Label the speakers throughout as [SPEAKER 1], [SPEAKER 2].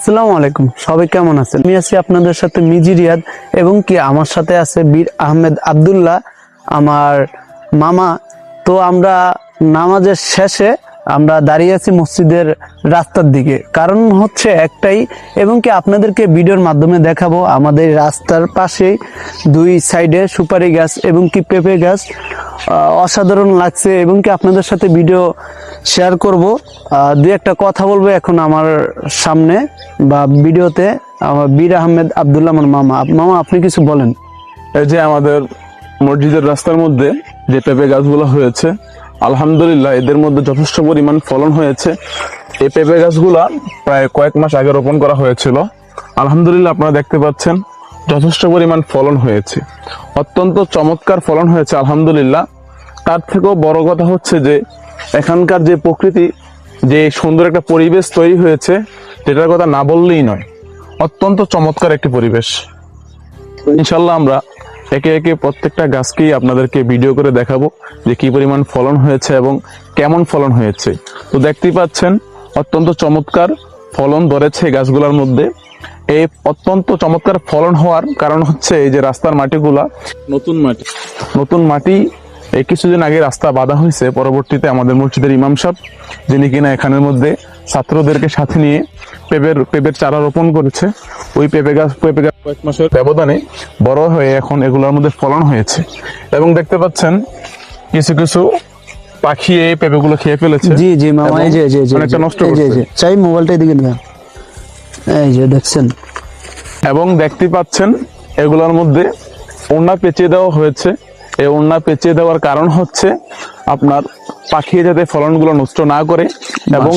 [SPEAKER 1] আসসালামু আলাইকুম, সবাই কেমন আছেন? আমি আছি আপনাদের সাথে মিজি রিয়াদ এবং কি আমার সাথে আছে বীর আহমেদ আব্দুল্লাহ, আমার মামা। তো আমরা নামাজের শেষে আমরা দাঁড়িয়ে আছি মসজিদের রাস্তার দিকে। কারণ হচ্ছে একটাই, এবং কি আপনাদেরকে ভিডিওর মাধ্যমে দেখাবো আমাদের রাস্তার পাশে দুই সাইডে সুপারি গাছ এবং কি পেঁপে গাছ। অসাধারণ লাগছে এবং কি আপনাদের সাথে ভিডিও শেয়ার করব। দুই একটা কথা বলবো এখন আমার সামনে বা ভিডিওতে। আমার বীর আহমেদ আব্দুল্লাহ, আমার মামা আপনি কিছু বলেন।
[SPEAKER 2] এই যে আমাদের মসজিদের রাস্তার মধ্যে যে পেঁপে গাছগুলো হয়েছে, আলহামদুলিল্লাহ এদের মধ্যে যথেষ্ট পরিমাণ ফলন হয়েছে। এই পেঁপে গাছগুলা প্রায় কয়েক মাস আগে রোপণ করা হয়েছিল। আলহামদুলিল্লাহ আপনারা দেখতে পাচ্ছেন যথেষ্ট পরিমাণ ফলন হয়েছে, অত্যন্ত চমৎকার ফলন হয়েছে আলহামদুলিল্লাহ। তার থেকেও বড় কথা হচ্ছে যে এখানকার যে প্রকৃতি, যে সুন্দর একটা পরিবেশ তৈরি হয়েছে, যেটার কথা না বললেই নয়। অত্যন্ত চমৎকার একটি পরিবেশ। ইনশাল্লাহ আমরা একে একে প্রত্যেকটা গাছকেই আপনাদেরকে ভিডিও করে দেখাবো যে কি পরিমাণ ফলন হয়েছে এবং কেমন ফলন হয়েছে। তো দেখতেই পাচ্ছেন অত্যন্ত চমৎকার ফলন ধরেছে গাছগুলোর মধ্যে। এই অত্যন্ত চমৎকার ফলন হওয়ার কারণ হচ্ছে এই যে রাস্তার মাটিগুলা নতুন মাটি এই কিছুদিন আগে রাস্তা বাঁধা হয়েছে। পরবর্তীতে আমাদের মসজিদের ইমাম সাহেব, যিনি কিনা এখানের মধ্যে ছাত্রদেরকে সাথে নিয়ে পেঁপের চারা রোপণ করেছে, ওই পেঁপে গাছ কয়েক মাসের ব্যবধানে বড় হয়ে এখন এগুলোর মধ্যে ফলন হয়েছে। এবং দেখতে পাচ্ছেন কিছু কিছু পাখি এই পেঁপেগুলো খেয়ে ফেলেছে।
[SPEAKER 1] জি জি মামা, এই যে
[SPEAKER 2] অনেকটা নষ্ট
[SPEAKER 1] এই
[SPEAKER 2] করছে।
[SPEAKER 1] যে চাই মোবাইলটা এদিকে না, এই যে দেখছেন।
[SPEAKER 2] এবং দেখতে পাচ্ছেন এগুলোর মধ্যে ওড়না পেঁচিয়ে দেওয়া হয়েছে। এই ওড়না পেঁচিয়ে দেওয়ার কারণ হচ্ছে আপনার পাখি যাতে ফলনগুলো নষ্ট না করে, এবং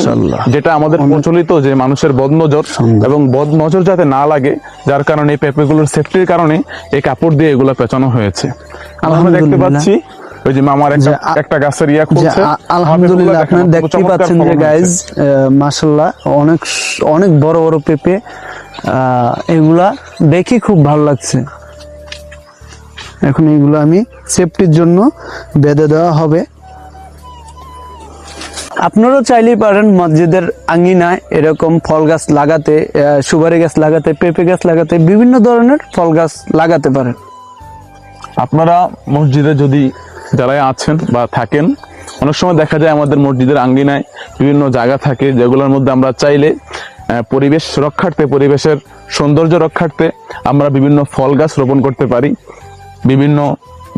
[SPEAKER 2] যেটা আমাদের প্রচলিত যে মানুষের বদনজর, এবং বদনজর যাতে না লাগে, যার কারণে এই পেঁপেগুলোর সেফটির কারণে এই কাপড় দিয়ে এগুলো পেঁচানো হয়েছে। আমরা দেখতে পাচ্ছি ওই যে মামার একটা গাছের ইয়া করছে।
[SPEAKER 1] আলহামদুলিল্লাহ আপনারা দেখতে পাচ্ছেন যে গাইজ মাশাআল্লাহ অনেক অনেক বড় বড় পেঁপে। এগুলা দেখি খুব ভালো লাগছে। এখন এগুলো আমি সেফটির জন্য বেঁধে দেওয়া হবে। আপনারাও চাইলেই পারেন মসজিদের আঙ্গিনায় এরকম ফল গাছ লাগাতে, সুপারি গাছ লাগাতে, পেঁপে গাছ লাগাতে, বিভিন্ন ধরনের ফল গাছ লাগাতে পারেন।
[SPEAKER 2] আপনারা মসজিদে যদি যারা আছেন বা থাকেন, অনেক সময় দেখা যায় আমাদের মসজিদের আঙ্গিনায় বিভিন্ন জায়গা থাকে যেগুলোর মধ্যে আমরা চাইলে পরিবেশ রক্ষার্থে, পরিবেশের সৌন্দর্য রক্ষার্থে আমরা বিভিন্ন ফল গাছ রোপণ করতে পারি।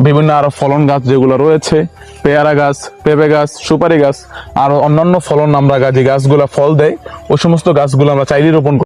[SPEAKER 2] বিভিন্ন আরো ফলন গাছ যেগুলো রয়েছে, পেয়ারা গাছ, পেঁপে গাছ, সুপারি গাছ, আরো অন্যান্য ফলন আমরা যে গাছগুলা ফল দেয়, ওই সমস্ত গাছগুলো আমরা চাইলেই রোপণ